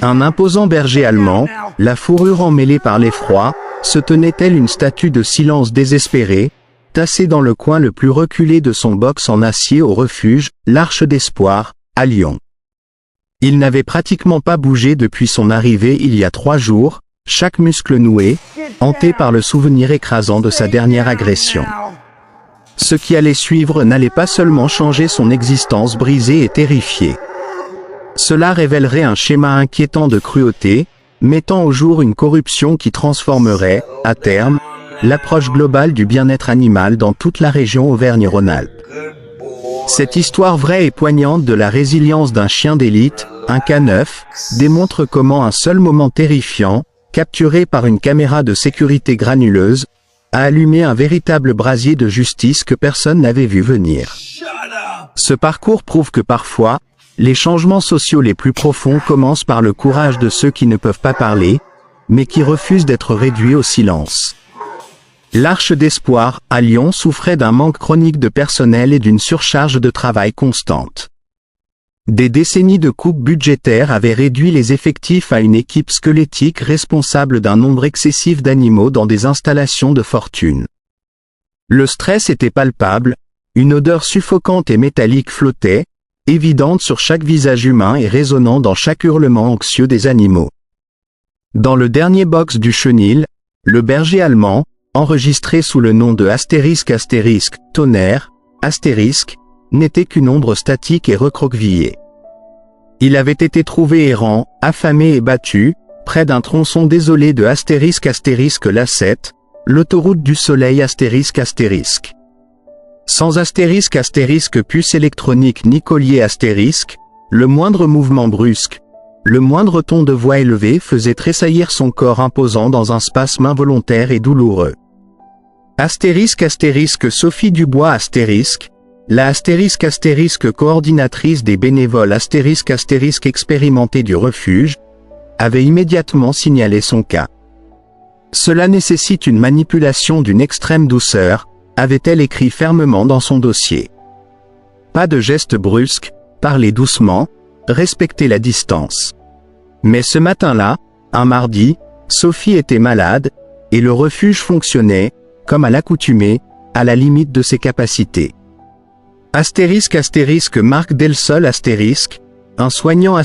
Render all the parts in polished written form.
Un imposant berger allemand, la fourrure emmêlée par l'effroi, se tenait tel une statue de silence désespéré, tassé dans le coin le plus reculé de son box en acier au refuge, l'Arche d'Espoir, à Lyon. Il n'avait pratiquement pas bougé depuis son arrivée il y a 3 jours, chaque muscle noué, hanté par le souvenir écrasant de sa dernière agression. Ce qui allait suivre n'allait pas seulement changer son existence brisée et terrifiée. Cela révélerait un schéma inquiétant de cruauté, mettant au jour une corruption qui transformerait, à terme, l'approche globale du bien-être animal dans toute la région Auvergne-Rhône-Alpes. Cette histoire vraie et poignante de la résilience d'un chien d'élite, un K9, démontre comment un seul moment terrifiant, capturé par une caméra de sécurité granuleuse, a allumé un véritable brasier de justice que personne n'avait vu venir. Ce parcours prouve que parfois, les changements sociaux les plus profonds commencent par le courage de ceux qui ne peuvent pas parler, mais qui refusent d'être réduits au silence. L'Arche d'Espoir, à Lyon, souffrait d'un manque chronique de personnel et d'une surcharge de travail constante. Des décennies de coupes budgétaires avaient réduit les effectifs à une équipe squelettique responsable d'un nombre excessif d'animaux dans des installations de fortune. Le stress était palpable, une odeur suffocante et métallique flottait, évidente sur chaque visage humain et résonnant dans chaque hurlement anxieux des animaux. Dans le dernier box du chenil, le berger allemand, enregistré sous le nom de *** tonnerre, ***, n'était qu'une ombre statique et recroquevillée. Il avait été trouvé errant, affamé et battu, près d'un tronçon désolé de *** Lacette, l'autoroute du soleil ***. Sans *** puce électronique ni collier ***, le moindre mouvement brusque, le moindre ton de voix élevé faisait tressaillir son corps imposant dans un spasme involontaire et douloureux. Sophie Dubois la coordinatrice des bénévoles expérimentés du refuge, avait immédiatement signalé son cas. Cela nécessite une manipulation d'une extrême douceur, avait-elle écrit fermement dans son dossier. Pas de gestes brusques, parlez doucement, respectez la distance. Mais ce matin-là, un mardi, Sophie était malade, et le refuge fonctionnait, comme à l'accoutumée, à la limite de ses capacités. Marc Delsol un soignant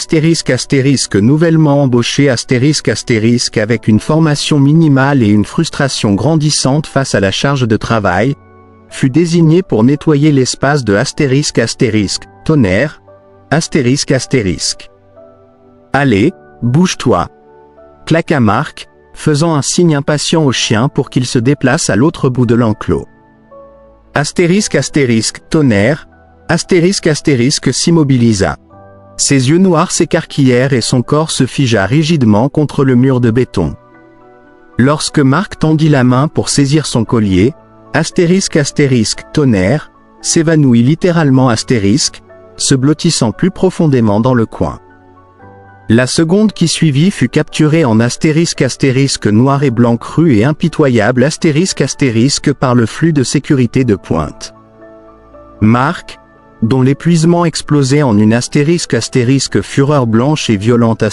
nouvellement embauché avec une formation minimale et une frustration grandissante face à la charge de travail, fut désigné pour nettoyer l'espace de *** tonnerre, ***. Allez, bouge-toi. Claqua Marc, faisant un signe impatient au chien pour qu'il se déplace à l'autre bout de l'enclos. Tonnerre, s'immobilisa. Ses yeux noirs s'écarquillèrent et son corps se figea rigidement contre le mur de béton. Lorsque Marc tendit la main pour saisir son collier, *** s'évanouit littéralement se blottissant plus profondément dans le coin. La seconde qui suivit fut capturée en *** noir et blanc cru et impitoyable *** par le flux de sécurité de pointe. Marc, dont l'épuisement explosait en une *** fureur blanche et violente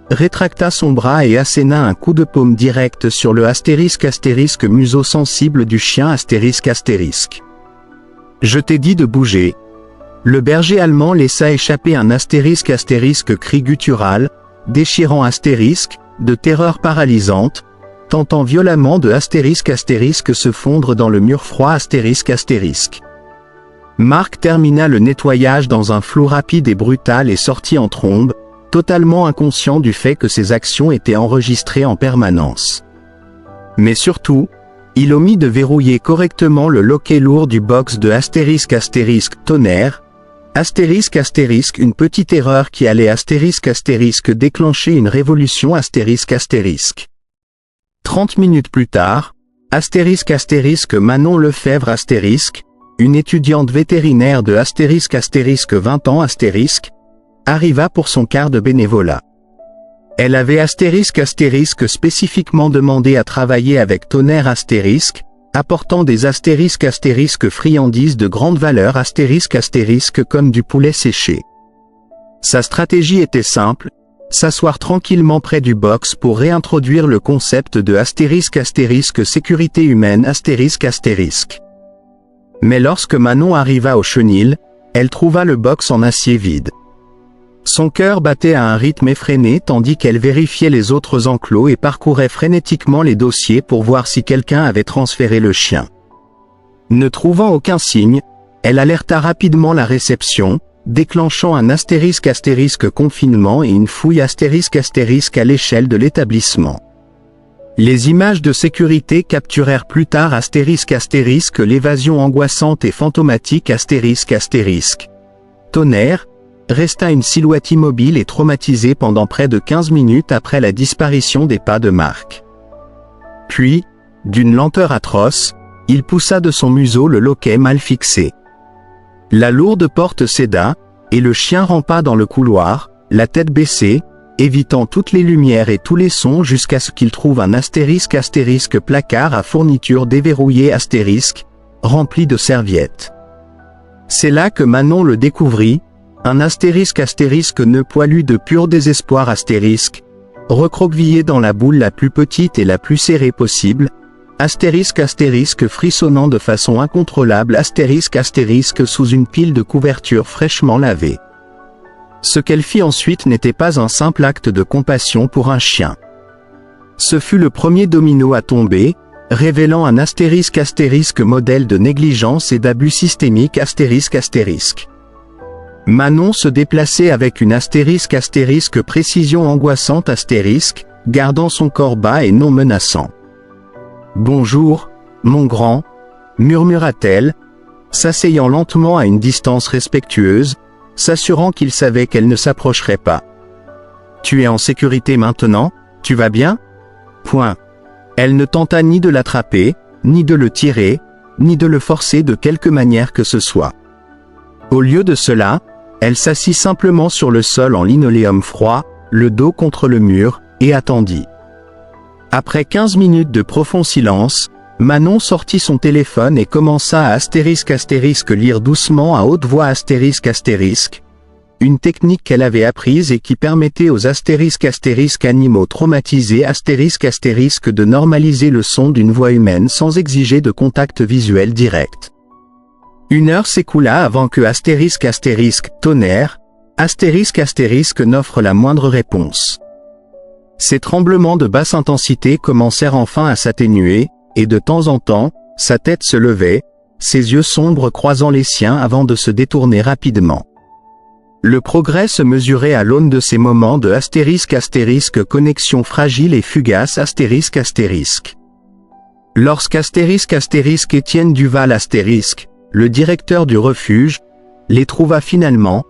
rétracta son bras et asséna un coup de paume direct sur le *** museau sensible du chien ***. Je t'ai dit de bouger. Le berger allemand laissa échapper un *** cri guttural, déchirant de terreur paralysante, tentant violemment de *** se fondre dans le mur froid ***. Marc termina le nettoyage dans un flot rapide et brutal et sortit en trombe, totalement inconscient du fait que ses actions étaient enregistrées en permanence. Mais surtout, il omit de verrouiller correctement le loquet lourd du box de *** tonnerre, une petite erreur qui allait déclencher une révolution ***. 30 minutes plus tard, Manon Lefebvre une étudiante vétérinaire de ** 20 ans arriva pour son quart de bénévolat. Elle avait spécifiquement demandé à travailler avec Tonnerre apportant des friandises de grande valeur comme du poulet séché. Sa stratégie était simple, s'asseoir tranquillement près du box pour réintroduire le concept de * sécurité humaine *. Mais lorsque Manon arriva au chenil, elle trouva le box en acier vide. Son cœur battait à un rythme effréné tandis qu'elle vérifiait les autres enclos et parcourait frénétiquement les dossiers pour voir si quelqu'un avait transféré le chien. Ne trouvant aucun signe, elle alerta rapidement la réception, déclenchant un * confinement et une fouille * à l'échelle de l'établissement. Les images de sécurité capturèrent plus tard * l'évasion angoissante et fantomatique *. Tonnerre resta une silhouette immobile et traumatisée pendant près de 15 minutes après la disparition des pas de Marc. Puis, d'une lenteur atroce, il poussa de son museau le loquet mal fixé. La lourde porte céda, et le chien rampa dans le couloir, la tête baissée, évitant toutes les lumières et tous les sons jusqu'à ce qu'il trouve un * placard à fourniture déverrouillée *, rempli de serviettes. C'est là que Manon le découvrit, un * nœud poilu de pur désespoir *, recroquevillé dans la boule la plus petite et la plus serrée possible, * frissonnant de façon incontrôlable * sous une pile de couvertures fraîchement lavées. Ce qu'elle fit ensuite n'était pas un simple acte de compassion pour un chien. Ce fut le premier domino à tomber, révélant un * modèle de négligence et d'abus systémique *. Manon se déplaçait avec une * précision angoissante *, gardant son corps bas et non menaçant. « Bonjour, mon grand », murmura-t-elle, s'asseyant lentement à une distance respectueuse, s'assurant qu'il savait qu'elle ne s'approcherait pas. « Tu es en sécurité maintenant, tu vas bien ? » Point. Elle ne tenta ni de l'attraper, ni de le tirer, ni de le forcer de quelque manière que ce soit. Au lieu de cela, elle s'assit simplement sur le sol en linoléum froid, le dos contre le mur, et attendit. Après 15 minutes de profond silence, Manon sortit son téléphone et commença à * lire doucement à haute voix *, une technique qu'elle avait apprise et qui permettait aux * animaux traumatisés * de normaliser le son d'une voix humaine sans exiger de contact visuel direct. 1 heure s'écoula avant que * tonnerre, * n'offre la moindre réponse. Ces tremblements de basse intensité commencèrent enfin à s'atténuer, et de temps en temps, sa tête se levait, ses yeux sombres croisant les siens avant de se détourner rapidement. Le progrès se mesurait à l'aune de ces moments de * connexion fragile et fugace *. Lorsque * Étienne Duval *, le directeur du refuge, les trouva finalement,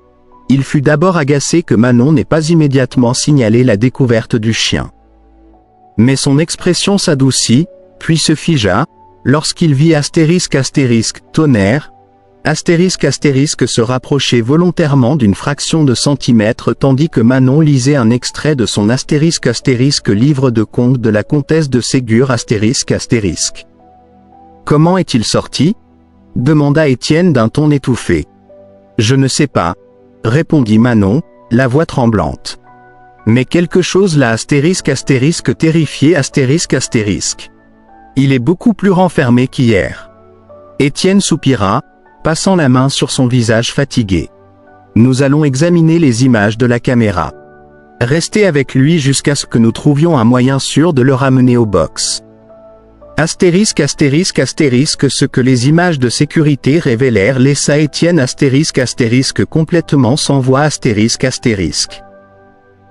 il fut d'abord agacé que Manon n'ait pas immédiatement signalé la découverte du chien. Mais son expression s'adoucit, puis se figea, lorsqu'il vit * tonnerre, * se rapprocher volontairement d'une fraction de centimètre tandis que Manon lisait un extrait de son * livre de contes de la comtesse de Ségur *. Comment est-il sorti ? Demanda Étienne d'un ton étouffé. Je ne sais pas, répondit Manon, la voix tremblante. Mais quelque chose l'a * terrifié *. Il est beaucoup plus renfermé qu'hier. Étienne soupira, passant la main sur son visage fatigué. Nous allons examiner les images de la caméra. Restez avec lui jusqu'à ce que nous trouvions un moyen sûr de le ramener au box. * ce que les images de sécurité révélèrent laissa Étienne * complètement sans voix *.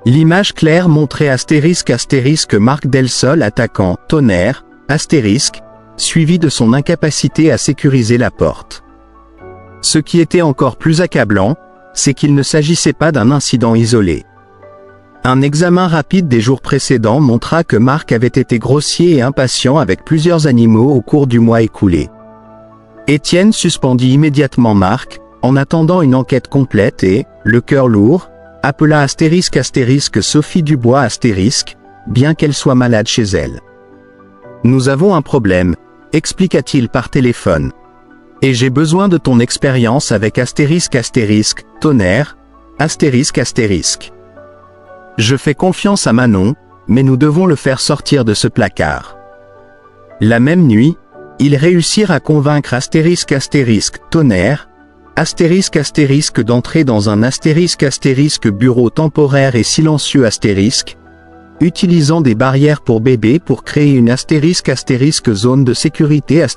L'image claire montrait * Marc Delsol attaquant tonnerre *, suivi de son incapacité à sécuriser la porte. Ce qui était encore plus accablant, c'est qu'il ne s'agissait pas d'un incident isolé. Un examen rapide des jours précédents montra que Marc avait été grossier et impatient avec plusieurs animaux au cours du mois écoulé. Étienne suspendit immédiatement Marc, en attendant une enquête complète et, le cœur lourd, appela * Sophie Dubois *, bien qu'elle soit malade chez elle. Nous avons un problème, expliqua-t-il par téléphone. Et j'ai besoin de ton expérience avec * tonnerre *. Je fais confiance à Manon, mais nous devons le faire sortir de ce placard. La même nuit, ils réussirent à convaincre **Tonnerre, ** d'entrer dans un ** bureau temporaire et silencieux **, utilisant des barrières pour bébés pour créer une ** zone de sécurité **.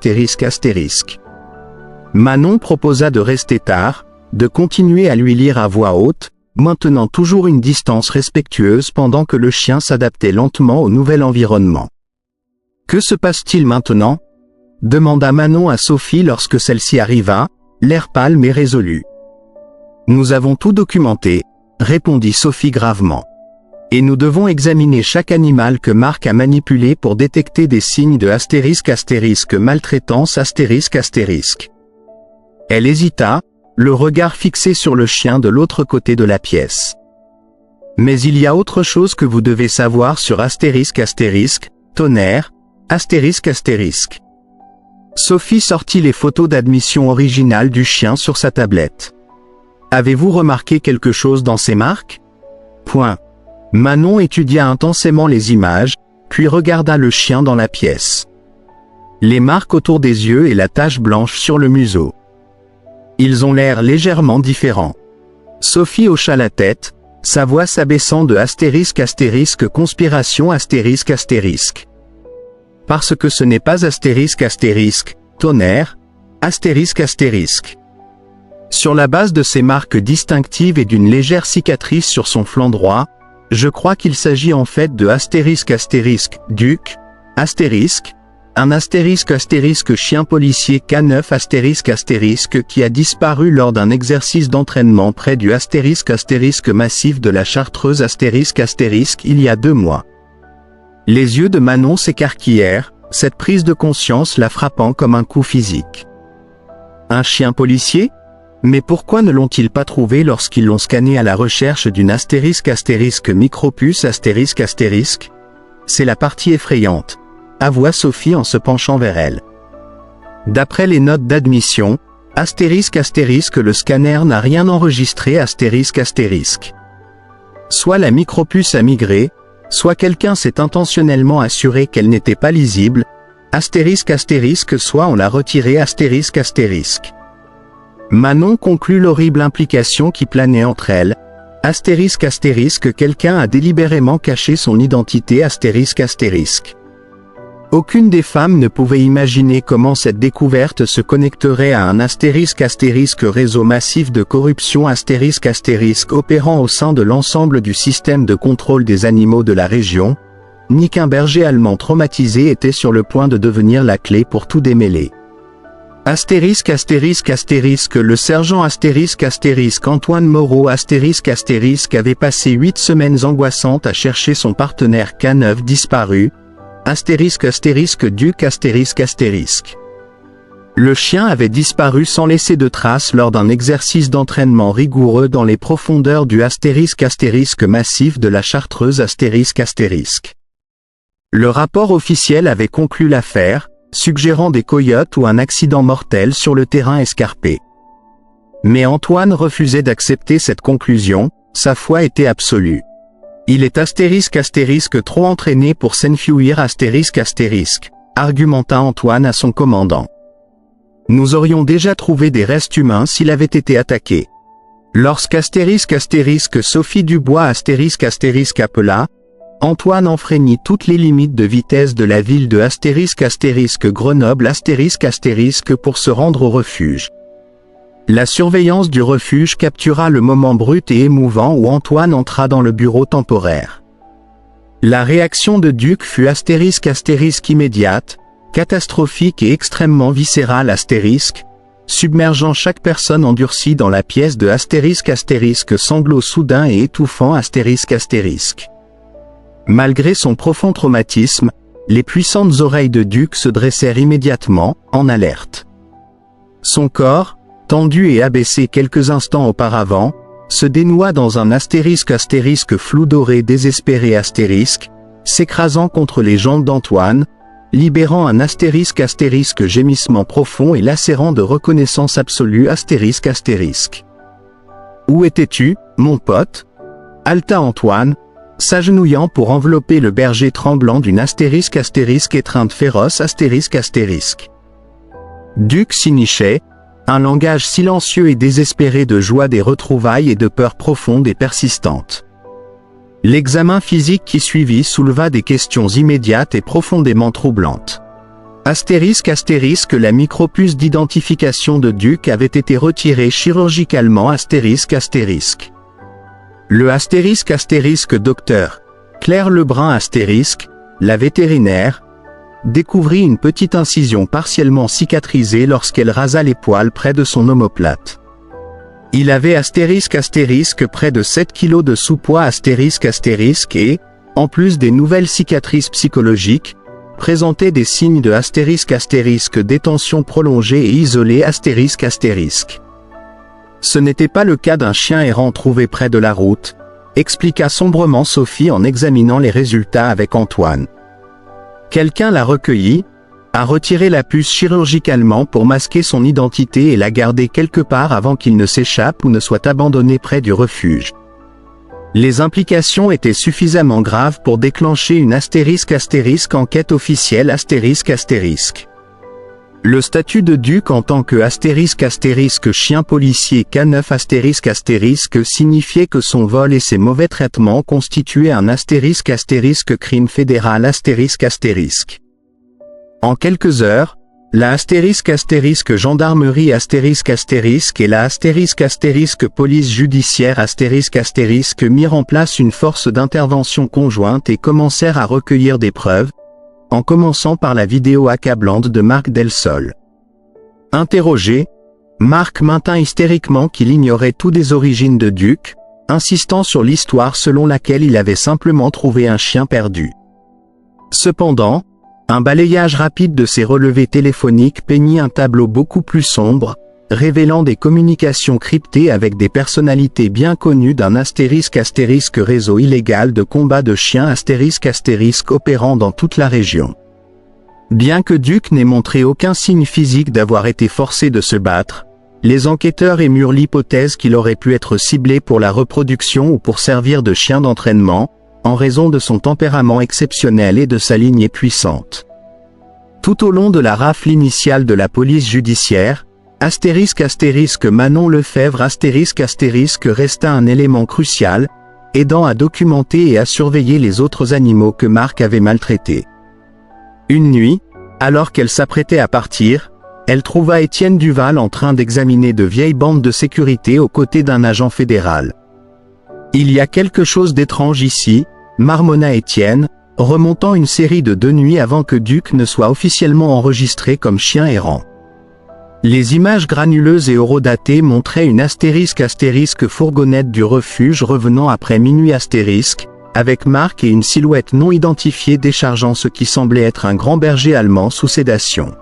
Manon proposa de rester tard, de continuer à lui lire à voix haute, maintenant toujours une distance respectueuse pendant que le chien s'adaptait lentement au nouvel environnement. « Que se passe-t-il maintenant ?» demanda Manon à Sophie lorsque celle-ci arriva, l'air pâle mais résolu. « Nous avons tout documenté, » répondit Sophie gravement. « Et nous devons examiner chaque animal que Marc a manipulé pour détecter des signes de ** maltraitance **. Elle hésita, le regard fixé sur le chien de l'autre côté de la pièce. « Mais il y a autre chose que vous devez savoir sur ** Tonnerre, **. Sophie sortit les photos d'admission originales du chien sur sa tablette. « Avez-vous remarqué quelque chose dans ces marques ?» Point. Manon étudia intensément les images, puis regarda le chien dans la pièce. Les marques autour des yeux et la tache blanche sur le museau. Ils ont l'air légèrement différents. Sophie hocha la tête, sa voix s'abaissant de ** conspiration **. Parce que ce n'est pas ** Tonnerre, **. Sur la base de ces marques distinctives et d'une légère cicatrice sur son flanc droit, je crois qu'il s'agit en fait de ** Duc, un ** chien policier K9 ** qui a disparu lors d'un exercice d'entraînement près du ** massif de la Chartreuse * il y a 2 mois. Les yeux de Manon s'écarquillèrent, cette prise de conscience la frappant comme un coup physique. Un chien policier ? Mais pourquoi ne l'ont-ils pas trouvé lorsqu'ils l'ont scanné à la recherche d'une ** micropuce **? C'est la partie effrayante, avoua Sophie en se penchant vers elle. D'après les notes d'admission, ** le scanner n'a rien enregistré **. Soit la micropuce a migré, soit quelqu'un s'est intentionnellement assuré qu'elle n'était pas lisible, **, soit on l'a retirée **. Manon conclut l'horrible implication qui planait entre elles, ** quelqu'un a délibérément caché son identité **. Aucune des femmes ne pouvait imaginer comment cette découverte se connecterait à un ** réseau massif de corruption ** opérant au sein de l'ensemble du système de contrôle des animaux de la région, ni qu'un berger allemand traumatisé était sur le point de devenir la clé pour tout démêler. ***, le sergent ** Antoine Moreau ** avait passé 8 semaines angoissantes à chercher son partenaire K9 disparu, Duc ***. Le chien avait disparu sans laisser de traces lors d'un exercice d'entraînement rigoureux dans les profondeurs du ** massif de la Chartreuse ***. Le rapport officiel avait conclu l'affaire, suggérant des coyotes ou un accident mortel sur le terrain escarpé. Mais Antoine refusait d'accepter cette conclusion, sa foi était absolue. Il est ** trop entraîné pour s'enfuir ** argumenta Antoine à son commandant. Nous aurions déjà trouvé des restes humains s'il avait été attaqué. Lorsque Sophie Dubois * appela, Antoine enfreignit toutes les limites de vitesse de la ville de * Grenoble * pour se rendre au refuge. La surveillance du refuge captura le moment brut et émouvant où Antoine entra dans le bureau temporaire. La réaction de Duc fut * immédiate, catastrophique et extrêmement viscérale *, submergeant chaque personne endurcie dans la pièce de * sanglots soudains et étouffants *. Malgré son profond traumatisme, les puissantes oreilles de Duc se dressèrent immédiatement, en alerte. Son corps, tendu et abaissé quelques instants auparavant, se dénoua dans un * flou doré désespéré *, s'écrasant contre les jambes d'Antoine, libérant un * gémissement profond et lacérant de reconnaissance absolue *. Où étais-tu, mon pote ? Haleta Antoine, s'agenouillant pour envelopper le berger tremblant d'une étreinte féroce Duc s'y nichait, un langage silencieux et désespéré de joie des retrouvailles et de peur profonde et persistante. L'examen physique qui suivit souleva des questions immédiates et profondément troublantes. La micropuce d'identification de Duc avait été retirée chirurgicalement Le docteur Claire Lebrun la vétérinaire, découvrit une petite incision partiellement cicatrisée lorsqu'elle rasa les poils près de son omoplate. Il avait près de 7 kg de sous-poids et, en plus des nouvelles cicatrices psychologiques, présentait des signes de détention prolongée et isolée Ce n'était pas le cas d'un chien errant trouvé près de la route, expliqua sombrement Sophie en examinant les résultats avec Antoine. Quelqu'un l'a recueilli, a retiré la puce chirurgicalement pour masquer son identité et l'a gardée quelque part avant qu'il ne s'échappe ou ne soit abandonné près du refuge. Les implications étaient suffisamment graves pour déclencher une enquête officielle Le statut de Duc en tant que chien policier K9 signifiait que son vol et ses mauvais traitements constituaient un crime fédéral En quelques heures, la gendarmerie et la police judiciaire mirent en place une force d'intervention conjointe et commencèrent à recueillir des preuves, en commençant par la vidéo accablante de Marc Delsol. Interrogé, Marc maintint hystériquement qu'il ignorait tout des origines de Duc, insistant sur l'histoire selon laquelle il avait simplement trouvé un chien perdu. Cependant, un balayage rapide de ses relevés téléphoniques peignit un tableau beaucoup plus sombre, révélant des communications cryptées avec des personnalités bien connues d'un réseau illégal de combat de chiens opérant dans toute la région. Bien que Duc n'ait montré aucun signe physique d'avoir été forcé de se battre, les enquêteurs émurent l'hypothèse qu'il aurait pu être ciblé pour la reproduction ou pour servir de chien d'entraînement, en raison de son tempérament exceptionnel et de sa lignée puissante. Tout au long de la rafle initiale de la police judiciaire, Manon Lefebvre resta un élément crucial, aidant à documenter et à surveiller les autres animaux que Marc avait maltraités. Une nuit, alors qu'elle s'apprêtait à partir, elle trouva Étienne Duval en train d'examiner de vieilles bandes de sécurité aux côtés d'un agent fédéral. « Il y a quelque chose d'étrange ici », marmonna Étienne, remontant une série de 2 nuits avant que Duc ne soit officiellement enregistré comme chien errant. Les images granuleuses et horodatées montraient une fourgonnette du refuge revenant après minuit avec Marc et une silhouette non identifiée déchargeant ce qui semblait être un grand berger allemand sous sédation.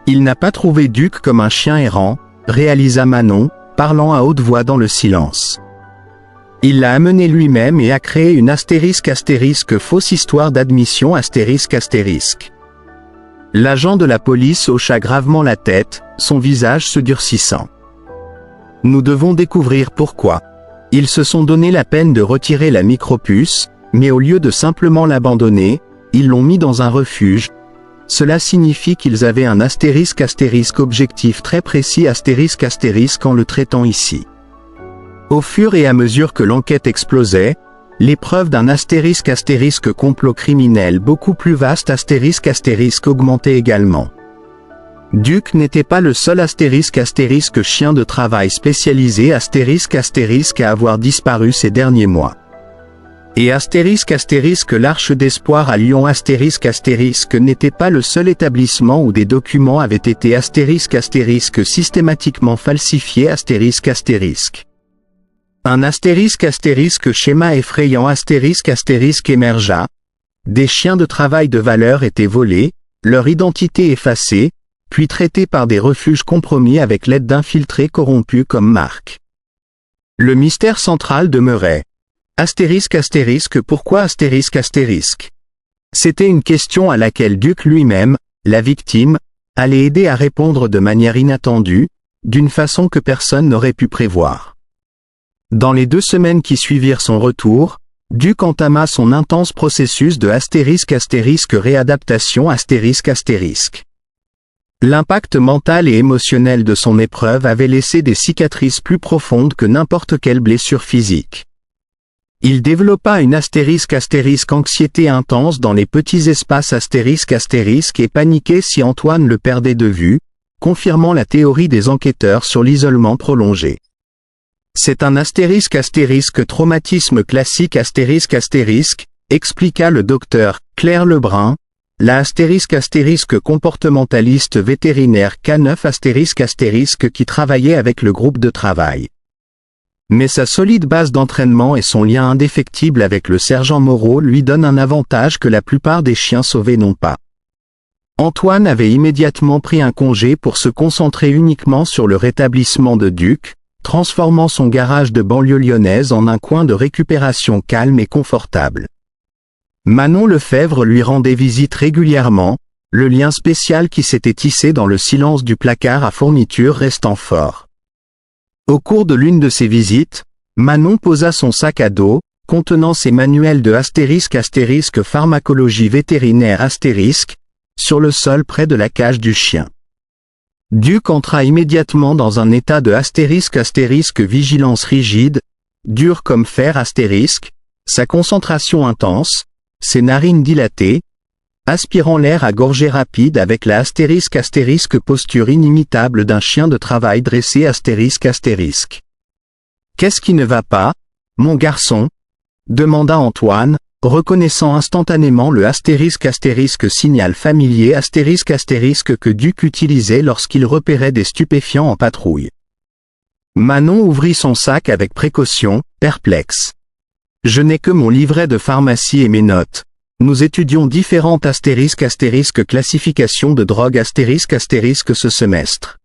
Il n'a pas trouvé Duc comme un chien errant, réalisa Manon, parlant à haute voix dans le silence. Il l'a amené lui-même et a créé une fausse histoire d'admission L'agent de la police hocha gravement la tête, son visage se durcissant. Nous devons découvrir pourquoi. Ils se sont donné la peine de retirer la micropuce, mais au lieu de simplement l'abandonner, ils l'ont mis dans un refuge. Cela signifie qu'ils avaient un objectif très précis en le traitant ici. Au fur et à mesure que l'enquête explosait, les preuves d'un complot criminel beaucoup plus vaste augmentaient également. Duc n'était pas le seul chien de travail spécialisé à avoir disparu ces derniers mois. Et l'Arche d'Espoir à Lyon n'était pas le seul établissement où des documents avaient été systématiquement falsifiés Un schéma effrayant émergea. Des chiens de travail de valeur étaient volés, leur identité effacée, puis traités par des refuges compromis avec l'aide d'infiltrés corrompus comme Marc. Le mystère central demeurait. Pourquoi ? C'était une question à laquelle Duc lui-même, la victime, allait aider à répondre de manière inattendue, d'une façon que personne n'aurait pu prévoir. Dans les 2 semaines qui suivirent son retour, Duc entama son intense processus de ** réadaptation ***. L'impact mental et émotionnel de son épreuve avait laissé des cicatrices plus profondes que n'importe quelle blessure physique. Il développa une * anxiété intense dans les petits espaces * et paniquait si Antoine le perdait de vue, confirmant la théorie des enquêteurs sur l'isolement prolongé. C'est un * traumatisme classique ***, expliqua le docteur Claire Lebrun, la * comportementaliste vétérinaire K9 * qui travaillait avec le groupe de travail. Mais sa solide base d'entraînement et son lien indéfectible avec le sergent Moreau lui donnent un avantage que la plupart des chiens sauvés n'ont pas. Antoine avait immédiatement pris un congé pour se concentrer uniquement sur le rétablissement de Duc, transformant son garage de banlieue lyonnaise en un coin de récupération calme et confortable. Manon Lefebvre lui rendait visite régulièrement, le lien spécial qui s'était tissé dans le silence du placard à fournitures restant fort. Au cours de l'une de ces visites, Manon posa son sac à dos, contenant ses manuels de * pharmacologie vétérinaire * sur le sol près de la cage du chien. Duc entra immédiatement dans un état de * vigilance rigide, dur comme fer *, sa concentration intense, ses narines dilatées, aspirant l'air à gorgée rapide avec la * posture inimitable d'un chien de travail dressé *. Qu'est-ce qui ne va pas, mon garçon? Demanda Antoine, reconnaissant instantanément le * signal familier * que Duc utilisait lorsqu'il repérait des stupéfiants en patrouille. Manon ouvrit son sac avec précaution, perplexe. Je n'ai que mon livret de pharmacie et mes notes. Nous étudions différentes * classifications de drogues * ce semestre.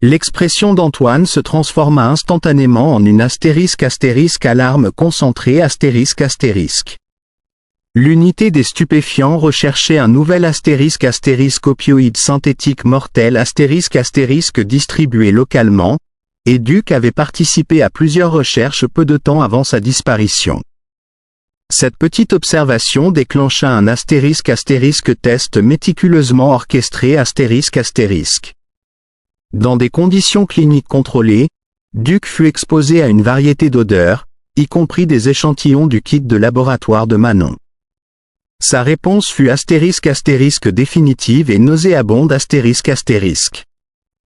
L'expression d'Antoine se transforma instantanément en une * alarme concentrée *. L'unité des stupéfiants recherchait un nouvel * opioïde synthétique mortel * distribué localement, et Duc avait participé à plusieurs recherches peu de temps avant sa disparition. Cette petite observation déclencha un * test méticuleusement orchestré *. Dans des conditions cliniques contrôlées, Duc fut exposé à une variété d'odeurs, y compris des échantillons du kit de laboratoire de Manon. Sa réponse fut * définitive et nauséabonde *.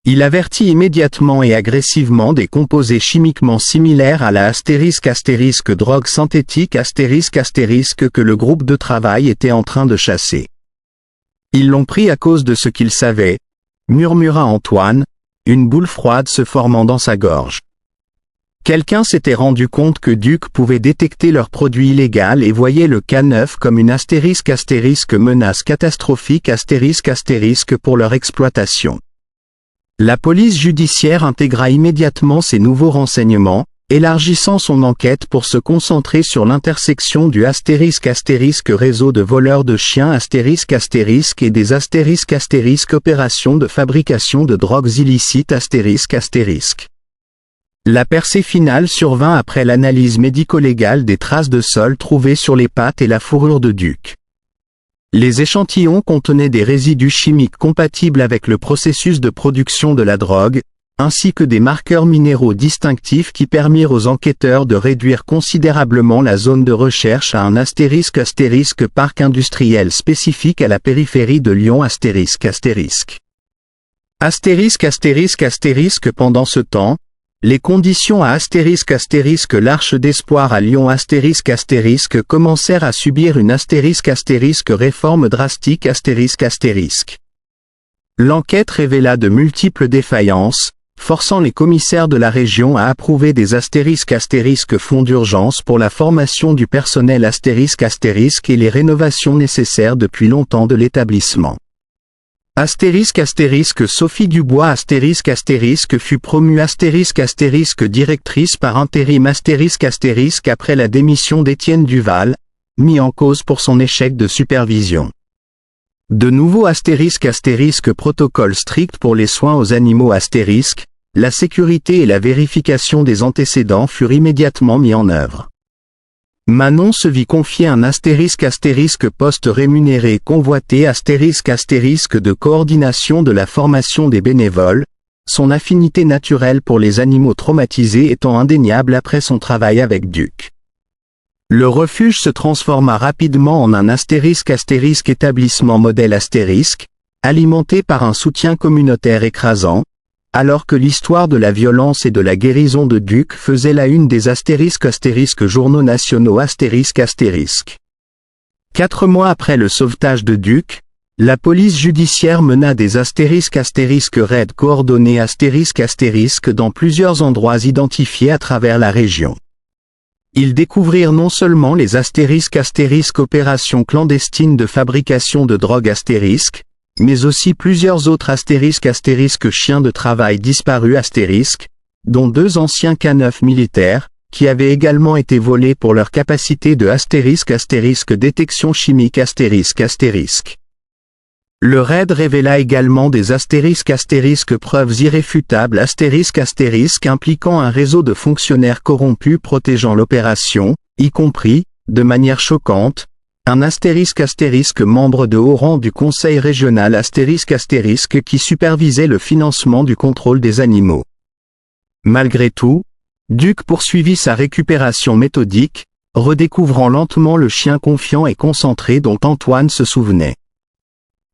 Il avertit immédiatement et agressivement des composés chimiquement similaires à la * drogue synthétique * que le groupe de travail était en train de chasser. Ils l'ont pris à cause de ce qu'ils savaient, murmura Antoine, une boule froide se formant dans sa gorge. Quelqu'un s'était rendu compte que Duc pouvait détecter leur produit illégal et voyait le K9 comme une * menace catastrophique * pour leur exploitation. La police judiciaire intégra immédiatement ces nouveaux renseignements, élargissant son enquête pour se concentrer sur l'intersection du * réseau de voleurs de chiens * et des * opérations de fabrication de drogues illicites *. La percée finale survint après l'analyse médico-légale des traces de sol trouvées sur les pattes et la fourrure de Duc. Les échantillons contenaient des résidus chimiques compatibles avec le processus de production de la drogue, ainsi que des marqueurs minéraux distinctifs qui permirent aux enquêteurs de réduire considérablement la zone de recherche à un * parc industriel spécifique à la périphérie de Lyon ***. Pendant ce temps, les conditions à * l'Arche d'Espoir à Lyon * commencèrent à subir une * réforme drastique *. L'enquête révéla de multiples défaillances, forçant les commissaires de la région à approuver des * fonds d'urgence pour la formation du personnel * et les rénovations nécessaires depuis longtemps de l'établissement. Sophie Dubois fut promue directrice par intérim après la démission d'Étienne Duval, mis en cause pour son échec de supervision. De nouveaux protocoles stricts pour les soins aux animaux la sécurité et la vérification des antécédents furent immédiatement mis en œuvre. Manon se vit confier un * poste rémunéré convoité * de coordination de la formation des bénévoles, son affinité naturelle pour les animaux traumatisés étant indéniable après son travail avec Duc. Le refuge se transforma rapidement en un * établissement modèle *, alimenté par un soutien communautaire écrasant, alors que l'histoire de la violence et de la guérison de Duc faisait la une des * journaux nationaux *. 4 mois après le sauvetage de Duc, la police judiciaire mena des * raids coordonnés * dans plusieurs endroits identifiés à travers la région. Ils découvrirent non seulement les * opérations clandestines de fabrication de drogue *, mais aussi plusieurs autres * chiens de travail disparus *, dont 2 anciens K9 militaires, qui avaient également été volés pour leur capacité de * détection chimique *. Le raid révéla également des * preuves irréfutables * impliquant un réseau de fonctionnaires corrompus protégeant l'opération, y compris, de manière choquante, un * membre de haut rang du conseil régional * qui supervisait le financement du contrôle des animaux. Malgré tout, Duc poursuivit sa récupération méthodique, redécouvrant lentement le chien confiant et concentré dont Antoine se souvenait.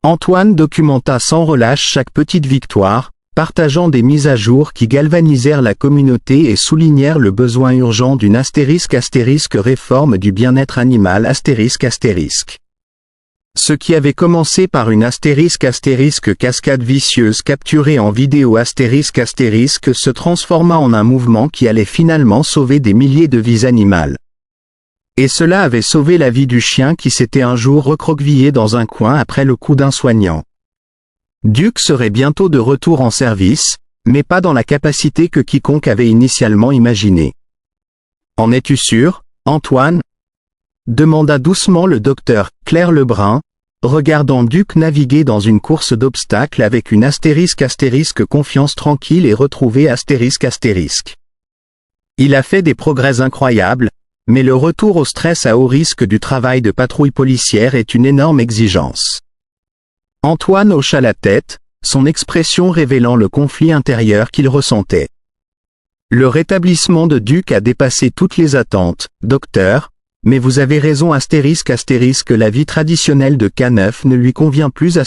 Antoine documenta sans relâche chaque petite victoire, partageant des mises à jour qui galvanisèrent la communauté et soulignèrent le besoin urgent d'une * réforme du bien-être animal *. Ce qui avait commencé par une * cascade vicieuse capturée en vidéo * se transforma en un mouvement qui allait finalement sauver des milliers de vies animales. Et cela avait sauvé la vie du chien qui s'était un jour recroquevillé dans un coin après le coup d'un soignant. Duc serait bientôt de retour en service, mais pas dans la capacité que quiconque avait initialement imaginée. « En es-tu sûr, Antoine ?» demanda doucement le docteur Claire Lebrun, regardant Duc naviguer dans une course d'obstacles avec une * confiance tranquille et retrouvée *. Il a fait des progrès incroyables, mais le retour au stress à haut risque du travail de patrouille policière est une énorme exigence. Antoine hocha la tête, son expression révélant le conflit intérieur qu'il ressentait. Le rétablissement de Duc a dépassé toutes les attentes, docteur, mais vous avez raison ***, la vie traditionnelle de K9 ne lui convient plus ***.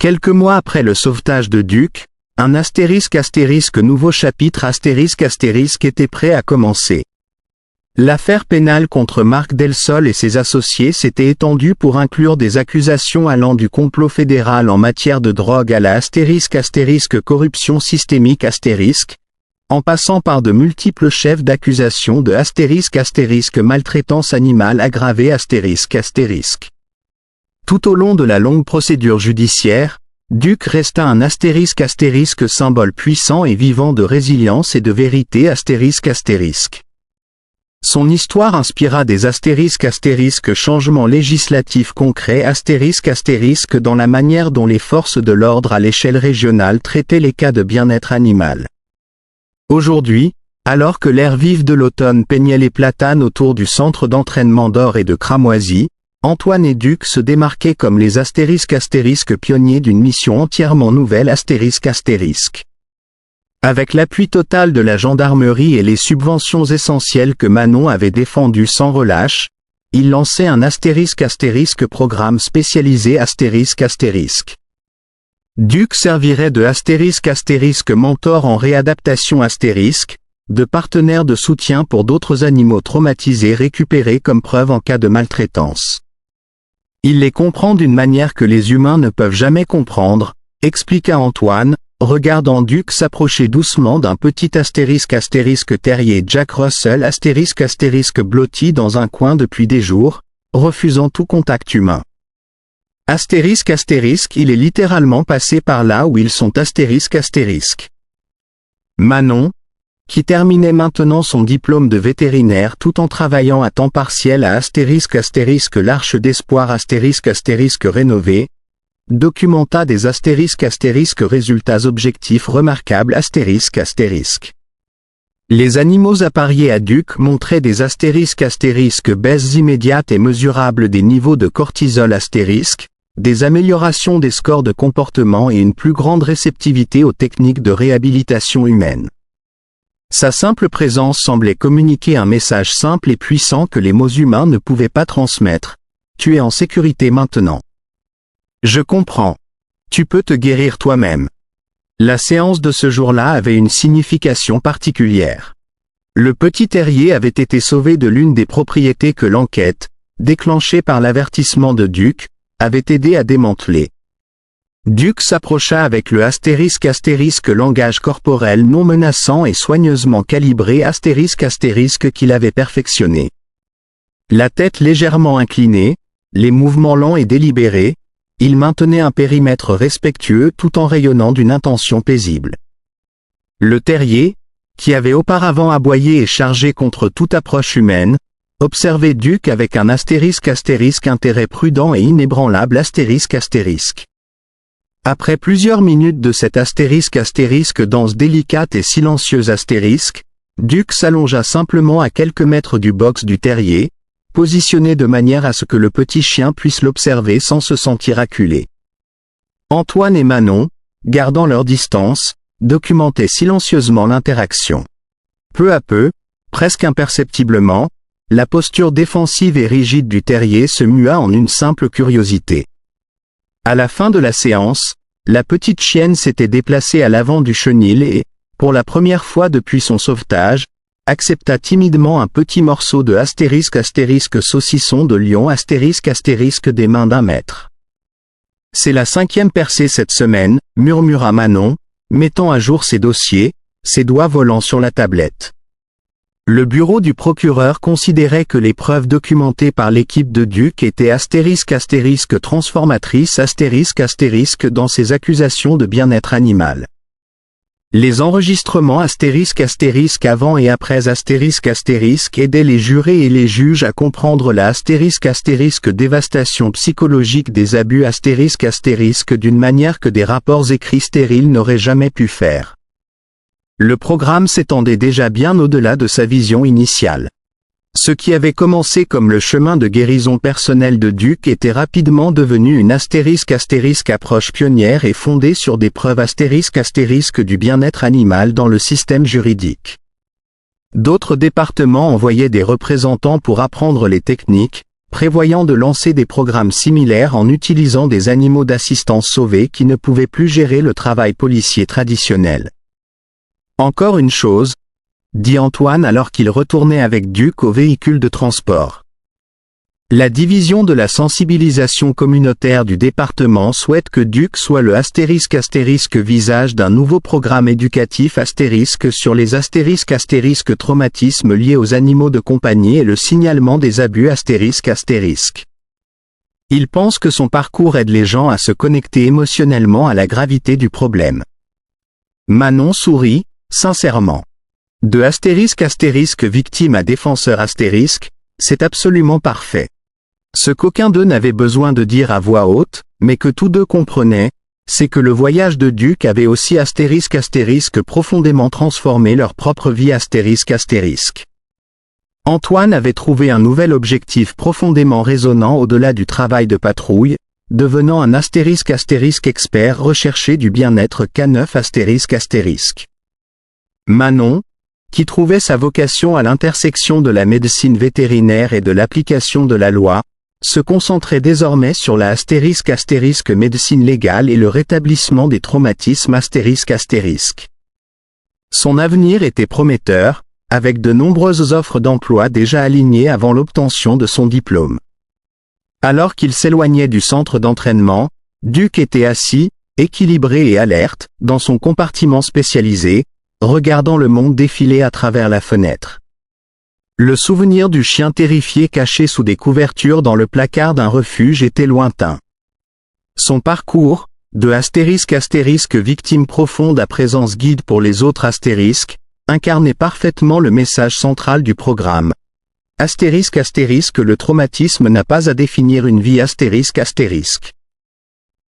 Quelques mois après le sauvetage de Duc, un * nouveau chapitre * était prêt à commencer. L'affaire pénale contre Marc Delsol et ses associés s'était étendue pour inclure des accusations allant du complot fédéral en matière de drogue à la * corruption systémique *, en passant par de multiples chefs d'accusation de * maltraitance animale aggravée *. Tout au long de la longue procédure judiciaire, Duc resta un * symbole puissant et vivant de résilience et de vérité *. Son histoire inspira des * changements législatifs concrets * dans la manière dont les forces de l'ordre à l'échelle régionale traitaient les cas de bien-être animal. Aujourd'hui, alors que l'air vif de l'automne peignait les platanes autour du centre d'entraînement d'Or et de Cramoisy, Antoine et Duc se démarquaient comme les * pionniers d'une mission entièrement nouvelle *. Avec l'appui total de la gendarmerie et les subventions essentielles que Manon avait défendues sans relâche, il lançait un * programme spécialisé *. Duc servirait de * mentor en réadaptation *, de partenaire de soutien pour d'autres animaux traumatisés récupérés comme preuve en cas de maltraitance. Il les comprend d'une manière que les humains ne peuvent jamais comprendre, expliqua Antoine, regardant Duc s'approcher doucement d'un petit * terrier Jack Russell * blotti dans un coin depuis des jours, refusant tout contact humain. ***, il est littéralement passé par là où ils sont ***. Manon, qui terminait maintenant son diplôme de vétérinaire tout en travaillant à temps partiel à * l'Arche d'Espoir * rénové, documenta des * résultats objectifs remarquables ***. Les animaux appariés à Duke montraient des ** baisses immédiates et mesurables des niveaux de cortisol **, des améliorations des scores de comportement et une plus grande réceptivité aux techniques de réhabilitation humaine. Sa simple présence semblait communiquer un message simple et puissant que les mots humains ne pouvaient pas transmettre. Tu es en sécurité maintenant. Je comprends. Tu peux te guérir toi-même. La séance de ce jour-là avait une signification particulière. Le petit terrier avait été sauvé de l'une des propriétés que l'enquête, déclenchée par l'avertissement de Duke, avait aidé à démanteler. Duke s'approcha avec le * langage corporel non menaçant et soigneusement calibré * qu'il avait perfectionné. La tête légèrement inclinée, les mouvements lents et délibérés, il maintenait un périmètre respectueux tout en rayonnant d'une intention paisible. Le terrier, qui avait auparavant aboyé et chargé contre toute approche humaine, observait Duke avec un ** intérêt prudent et inébranlable **. Après plusieurs minutes de cet * danse délicate et silencieuse *, Duke s'allongea simplement à quelques mètres du box du terrier, positionné de manière à ce que le petit chien puisse l'observer sans se sentir acculé. Antoine et Manon, gardant leur distance, documentaient silencieusement l'interaction. Peu à peu, presque imperceptiblement, la posture défensive et rigide du terrier se mua en une simple curiosité. À la fin de la séance, la petite chienne s'était déplacée à l'avant du chenil et, pour la première fois depuis son sauvetage, accepta timidement un petit morceau de * saucisson de lion * des mains d'un maître. C'est la 5e percée cette semaine, murmura Manon, mettant à jour ses dossiers, ses doigts volant sur la tablette. Le bureau du procureur considérait que les preuves documentées par l'équipe de Duke étaient * transformatrices * dans ses accusations de bien-être animal. Les enregistrements * avant et après * aidaient les jurés et les juges à comprendre la * dévastation psychologique des abus * d'une manière que des rapports écrits stériles n'auraient jamais pu faire. Le programme s'étendait déjà bien au-delà de sa vision initiale. Ce qui avait commencé comme le chemin de guérison personnelle de Duke était rapidement devenu une * approche pionnière et fondée sur des preuves * du bien-être animal dans le système juridique. D'autres départements envoyaient des représentants pour apprendre les techniques, prévoyant de lancer des programmes similaires en utilisant des animaux d'assistance sauvés qui ne pouvaient plus gérer le travail policier traditionnel. Encore une chose, dit Antoine alors qu'il retournait avec Duke au véhicule de transport. La division de la sensibilisation communautaire du département souhaite que Duke soit le * visage d'un nouveau programme éducatif * sur les * traumatismes liés aux animaux de compagnie et le signalement des abus **. Il pense que son parcours aide les gens à se connecter émotionnellement à la gravité du problème. Manon sourit, sincèrement. De * victime à défenseur *, c'est absolument parfait. Ce qu'aucun d'eux n'avait besoin de dire à voix haute, mais que tous deux comprenaient, c'est que le voyage de Duke avait aussi * profondément transformé leur propre vie *. Antoine avait trouvé un nouvel objectif profondément résonnant au-delà du travail de patrouille, devenant un * expert recherché du bien-être * Manon, qui trouvait sa vocation à l'intersection de la médecine vétérinaire et de l'application de la loi, se concentrait désormais sur la * médecine légale et le rétablissement des traumatismes *. Son avenir était prometteur, avec de nombreuses offres d'emploi déjà alignées avant l'obtention de son diplôme. Alors qu'il s'éloignait du centre d'entraînement, Duke était assis, équilibré et alerte, dans son compartiment spécialisé, regardant le monde défiler à travers la fenêtre. Le souvenir du chien terrifié caché sous des couvertures dans le placard d'un refuge était lointain. Son parcours, de * victime profonde à présence guide pour les autres *, incarnait parfaitement le message central du programme. ** le traumatisme n'a pas à définir une vie *.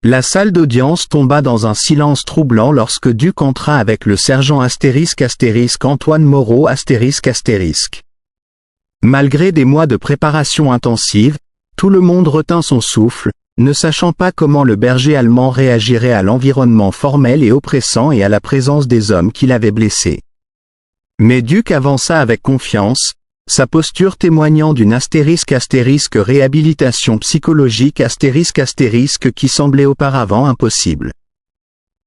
La salle d'audience tomba dans un silence troublant lorsque Duc entra avec le sergent Antoine Moreau ***. Malgré des mois de préparation intensive, tout le monde retint son souffle, ne sachant pas comment le berger allemand réagirait à l'environnement formel et oppressant et à la présence des hommes qui l'avaient blessé. Mais Duc avança avec confiance, sa posture témoignant d'une réhabilitation psychologique qui semblait auparavant impossible.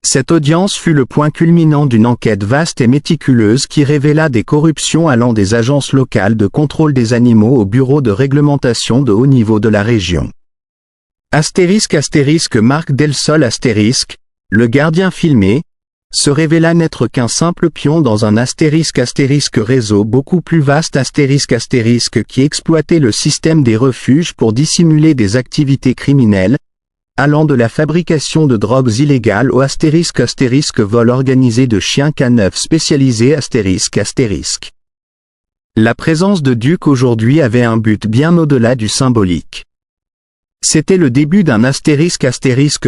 Cette audience fut le point culminant d'une enquête vaste et méticuleuse qui révéla des corruptions allant des agences locales de contrôle des animaux au bureau de réglementation de haut niveau de la région. Marc Delsol le gardien filmé, se révéla n'être qu'un simple pion dans un réseau beaucoup plus vaste qui exploitait le système des refuges pour dissimuler des activités criminelles, allant de la fabrication de drogues illégales au vol organisé de chiens caneufs spécialisés La présence de Duc aujourd'hui avait un but bien au-delà du symbolique. C'était le début d'un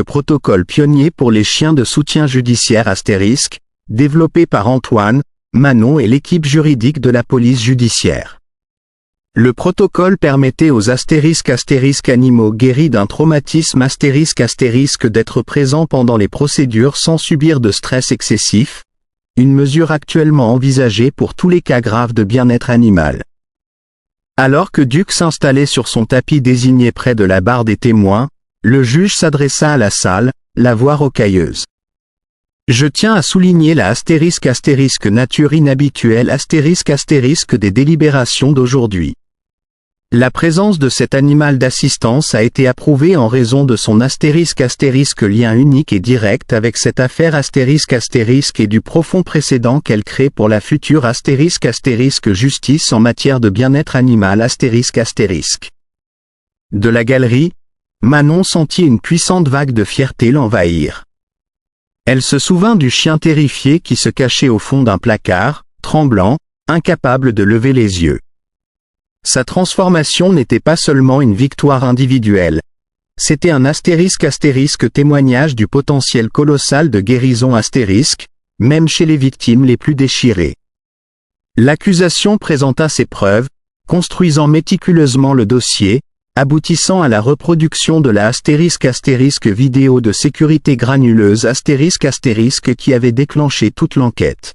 protocole pionnier pour les chiens de soutien judiciaire développé par Antoine, Manon et l'équipe juridique de la police judiciaire. Le protocole permettait aux animaux guéris d'un traumatisme d'être présents pendant les procédures sans subir de stress excessif, une mesure actuellement envisagée pour tous les cas graves de bien-être animal. Alors que Duc s'installait sur son tapis désigné près de la barre des témoins, le juge s'adressa à la salle, la voix rocailleuse. Je tiens à souligner la nature inhabituelle des délibérations d'aujourd'hui. La présence de cet animal d'assistance a été approuvée en raison de son lien unique et direct avec cette affaire et du profond précédent qu'elle crée pour la future justice en matière de bien-être animal De la galerie, Manon sentit une puissante vague de fierté l'envahir. Elle se souvint du chien terrifié qui se cachait au fond d'un placard, tremblant, incapable de lever les yeux. Sa transformation n'était pas seulement une victoire individuelle. C'était un témoignage du potentiel colossal de guérison même chez les victimes les plus déchirées. L'accusation présenta ses preuves, construisant méticuleusement le dossier, aboutissant à la reproduction de la vidéo de sécurité granuleuse qui avait déclenché toute l'enquête.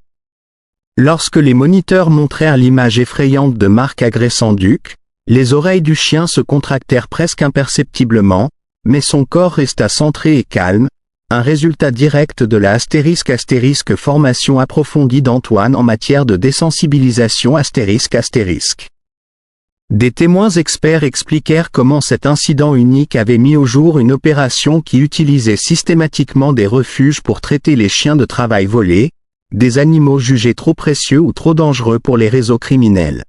Lorsque les moniteurs montrèrent l'image effrayante de Marc agressant Duc, les oreilles du chien se contractèrent presque imperceptiblement, mais son corps resta centré et calme, un résultat direct de la formation approfondie d'Antoine en matière de désensibilisation Des témoins experts expliquèrent comment cet incident unique avait mis au jour une opération qui utilisait systématiquement des refuges pour traiter les chiens de travail volés, des animaux jugés trop précieux ou trop dangereux pour les réseaux criminels.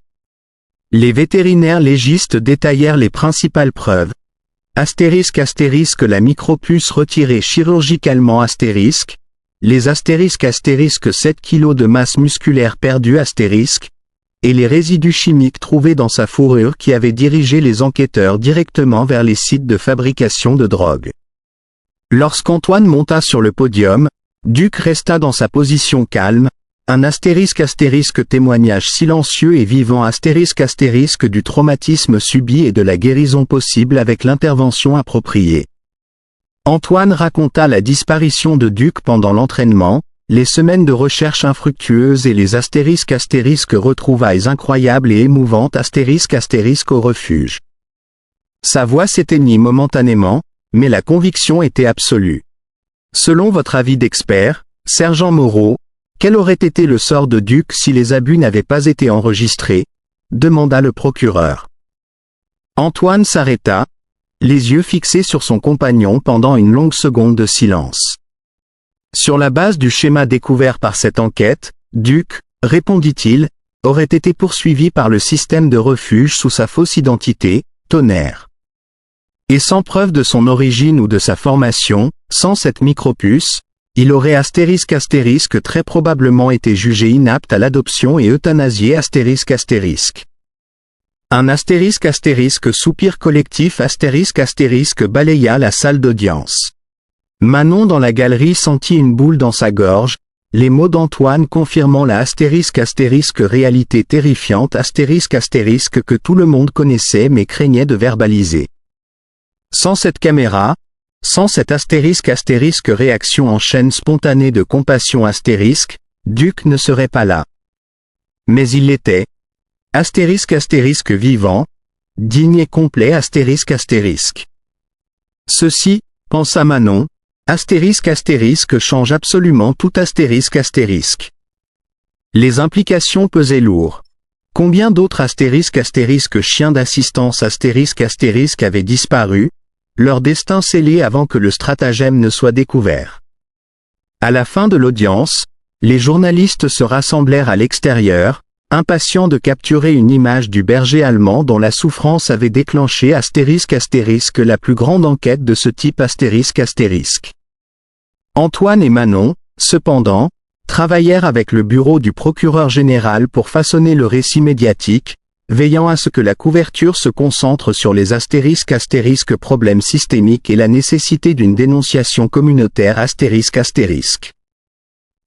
Les vétérinaires légistes détaillèrent les principales preuves. La micropuce retirée chirurgicalement les 7 kg de masse musculaire perdue et les résidus chimiques trouvés dans sa fourrure qui avaient dirigé les enquêteurs directement vers les sites de fabrication de drogue. Lorsqu'Antoine monta sur le podium, Duc resta dans sa position calme, un témoignage silencieux et vivant du traumatisme subi et de la guérison possible avec l'intervention appropriée. Antoine raconta la disparition de Duc pendant l'entraînement, les semaines de recherche infructueuses et les retrouvailles incroyables et émouvantes au refuge. Sa voix s'éteignit momentanément, mais la conviction était absolue. Selon votre avis d'expert, sergent Moreau, quel aurait été le sort de Duc si les abus n'avaient pas été enregistrés? Demanda le procureur. Antoine s'arrêta, les yeux fixés sur son compagnon pendant une longue seconde de silence. Sur la base du schéma découvert par cette enquête, Duc, répondit-il, aurait été poursuivi par le système de refuge sous sa fausse identité, Tonnerre. Et sans preuve de son origine ou de sa formation, sans cette micropuce, il aurait très probablement été jugé inapte à l'adoption et euthanasié Un soupir collectif balaya la salle d'audience. Manon dans la galerie sentit une boule dans sa gorge, les mots d'Antoine confirmant la réalité terrifiante que tout le monde connaissait mais craignait de verbaliser. Sans cette caméra, sans cette réaction en chaîne spontanée de compassion Duc ne serait pas là. Mais il l'était. Vivant, digne et complet Ceci, pensa Manon, change absolument tout Les implications pesaient lourd. Combien d'autres chiens d'assistance avaient disparu, leur destin scellé avant que le stratagème ne soit découvert. À la fin de l'audience, les journalistes se rassemblèrent à l'extérieur, impatients de capturer une image du berger allemand dont la souffrance avait déclenché la plus grande enquête de ce type Antoine et Manon, cependant, travaillèrent avec le bureau du procureur général pour façonner le récit médiatique, veillant à ce que la couverture se concentre sur les problèmes systémiques et la nécessité d'une dénonciation communautaire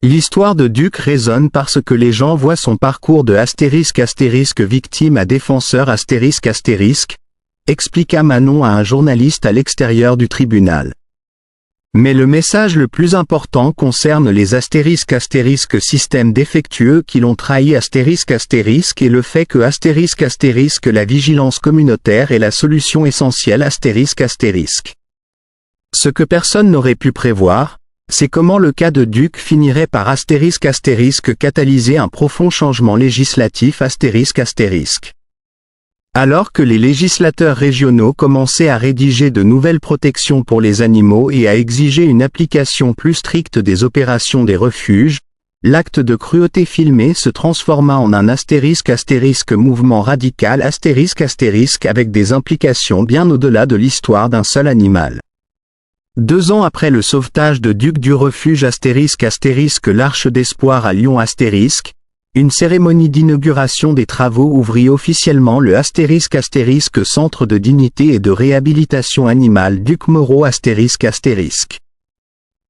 L'histoire de Duc résonne parce que les gens voient son parcours de victime à défenseur expliqua Manon à un journaliste à l'extérieur du tribunal. Mais le message le plus important concerne les systèmes défectueux qui l'ont trahi et le fait que la vigilance communautaire est la solution essentielle Ce que personne n'aurait pu prévoir, c'est comment le cas de Duc finirait par catalyser un profond changement législatif Alors que les législateurs régionaux commençaient à rédiger de nouvelles protections pour les animaux et à exiger une application plus stricte des opérations des refuges, l'acte de cruauté filmé se transforma en un mouvement radical avec des implications bien au-delà de l'histoire d'un seul animal. 2 ans après le sauvetage de Duc du refuge l'Arche d'Espoir à Lyon une cérémonie d'inauguration des travaux ouvrit officiellement le Centre de dignité et de réhabilitation animale Duc Moreau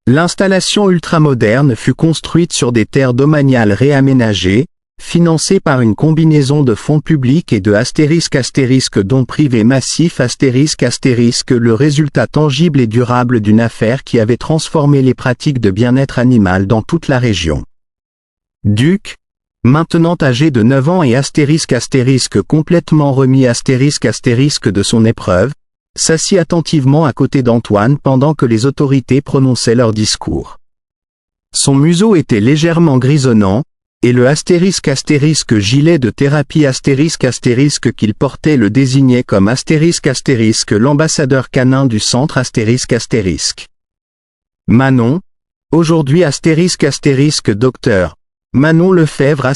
L'installation ultramoderne fut construite sur des terres domaniales réaménagées, financée par une combinaison de fonds publics et de dons privés massifs le résultat tangible et durable d'une affaire qui avait transformé les pratiques de bien-être animal dans toute la région. Duc, maintenant âgé de 9 ans et complètement remis de son épreuve, s'assit attentivement à côté d'Antoine pendant que les autorités prononçaient leur discours. Son museau était légèrement grisonnant, et le gilet de thérapie qu'il portait le désignait comme l'ambassadeur canin du centre Manon, aujourd'hui docteur Manon Lefebvre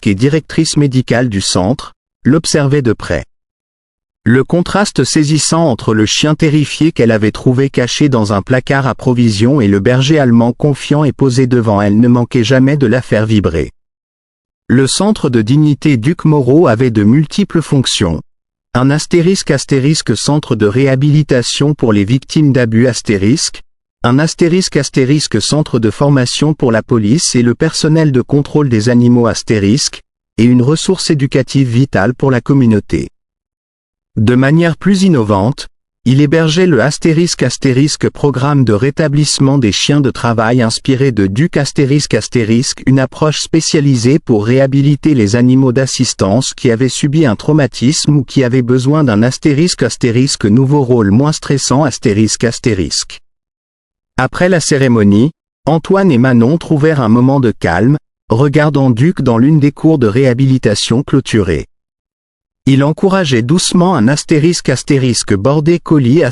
et directrice médicale du centre, l'observait de près. Le contraste saisissant entre le chien terrifié qu'elle avait trouvé caché dans un placard à provisions et le berger allemand confiant et posé devant elle ne manquait jamais de la faire vibrer. Le centre de dignité Duc Moreau avait de multiples fonctions. Un centre de réhabilitation pour les victimes d'abus un centre de formation pour la police et le personnel de contrôle des animaux et une ressource éducative vitale pour la communauté. De manière plus innovante, il hébergeait le programme de rétablissement des chiens de travail inspiré de Duc une approche spécialisée pour réhabiliter les animaux d'assistance qui avaient subi un traumatisme ou qui avaient besoin d'un nouveau rôle moins stressant Après la cérémonie, Antoine et Manon trouvèrent un moment de calme, regardant Duc dans l'une des cours de réhabilitation clôturées. Il encourageait doucement un border collie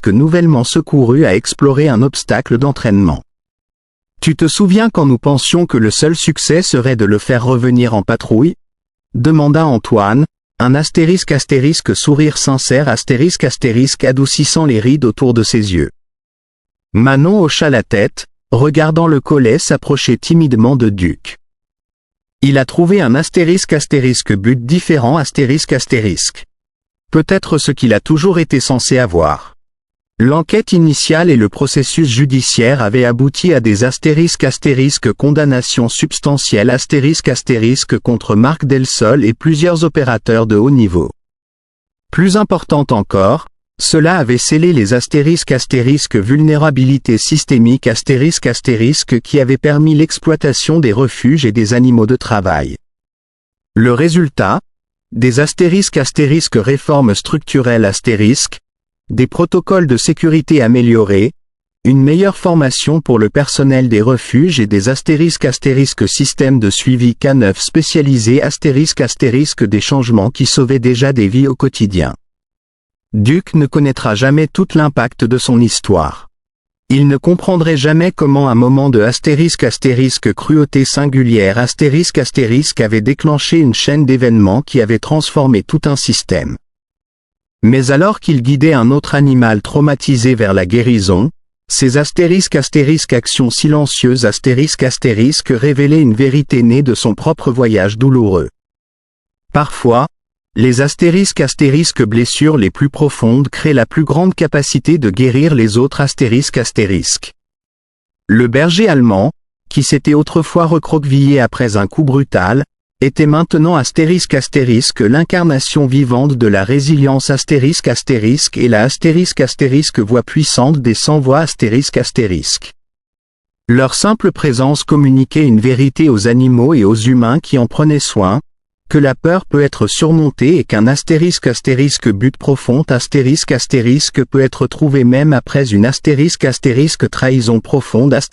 nouvellement secouru à explorer un obstacle d'entraînement. Tu te souviens quand nous pensions que le seul succès serait de le faire revenir en patrouille? Demanda Antoine, un sourire sincère adoucissant les rides autour de ses yeux. Manon hocha la tête, regardant le collet s'approcher timidement de Duc. Il a trouvé un but différent Peut-être ce qu'il a toujours été censé avoir. L'enquête initiale et le processus judiciaire avaient abouti à des * condamnations substantielles * contre Marc Delsol et plusieurs opérateurs de haut niveau. Plus important encore, cela avait scellé les * vulnérabilités systémiques * qui avaient permis l'exploitation des refuges et des animaux de travail. Le résultat? Des * réformes structurelles * des protocoles de sécurité améliorés, une meilleure formation pour le personnel des refuges et des * systèmes de suivi K9 spécialisés * des changements qui sauvaient déjà des vies au quotidien. Duke ne connaîtra jamais tout l'impact de son histoire. Il ne comprendrait jamais comment un moment de * cruauté singulière * avait déclenché une chaîne d'événements qui avait transformé tout un système. Mais alors qu'il guidait un autre animal traumatisé vers la guérison, ces * actions silencieuses * révélaient une vérité née de son propre voyage douloureux. Parfois, les * blessures les plus profondes créent la plus grande capacité de guérir les autres *. Le berger allemand, qui s'était autrefois recroquevillé après un coup brutal, était maintenant * l'incarnation vivante de la résilience * et la * voix puissante des sans-voix *. Leur simple présence communiquait une vérité aux animaux et aux humains qui en prenaient soin, que la peur peut être surmontée et qu'un * but profond * peut être trouvé même après une * trahison profonde *.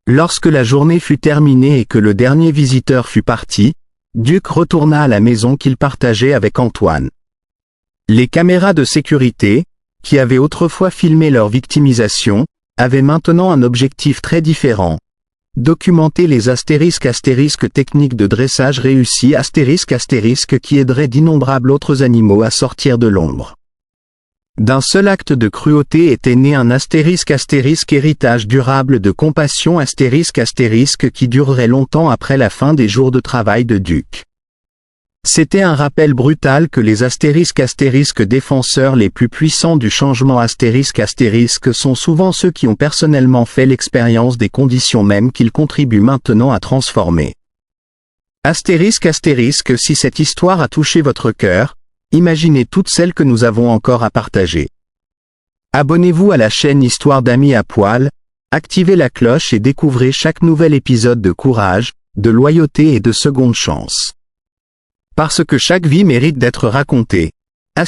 Lorsque la journée fut terminée et que le dernier visiteur fut parti, Duke retourna à la maison qu'il partageait avec Antoine. Les caméras de sécurité, qui avaient autrefois filmé leur victimisation, avaient maintenant un objectif très différent: documenter les * techniques de dressage réussies * qui aideraient d'innombrables autres animaux à sortir de l'ombre. D'un seul acte de cruauté était né un * héritage durable de compassion * qui durerait longtemps après la fin des jours de travail de Duke. C'était un rappel brutal que les * défenseurs les plus puissants du changement * sont souvent ceux qui ont personnellement fait l'expérience des conditions mêmes qu'ils contribuent maintenant à transformer. * si cette histoire a touché votre cœur, imaginez toutes celles que nous avons encore à partager. Abonnez-vous à la chaîne Histoire d'amis à poil, activez la cloche et découvrez chaque nouvel épisode de courage, de loyauté et de seconde chance. Parce que chaque vie mérite d'être racontée. ***.